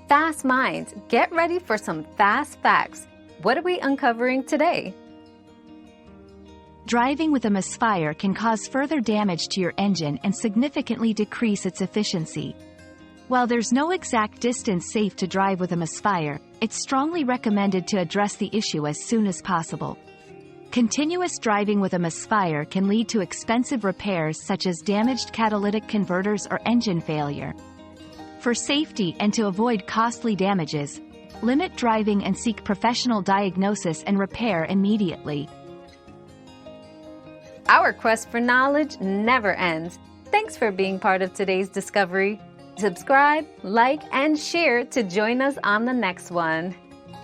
Fast minds, get ready for some fast facts. What are we uncovering today? Driving with a misfire can cause further damage to your engine and significantly decrease its efficiency. While there's no exact distance safe to drive with a misfire, it's strongly recommended to address the issue as soon as possible. Continuous driving with a misfire can lead to expensive repairs such as damaged catalytic converters or engine failure. For safety and to avoid costly damages, limit driving and seek professional diagnosis and repair immediately. Our quest for knowledge never ends. Thanks for being part of today's discovery. Subscribe, like, and share to join us on the next one.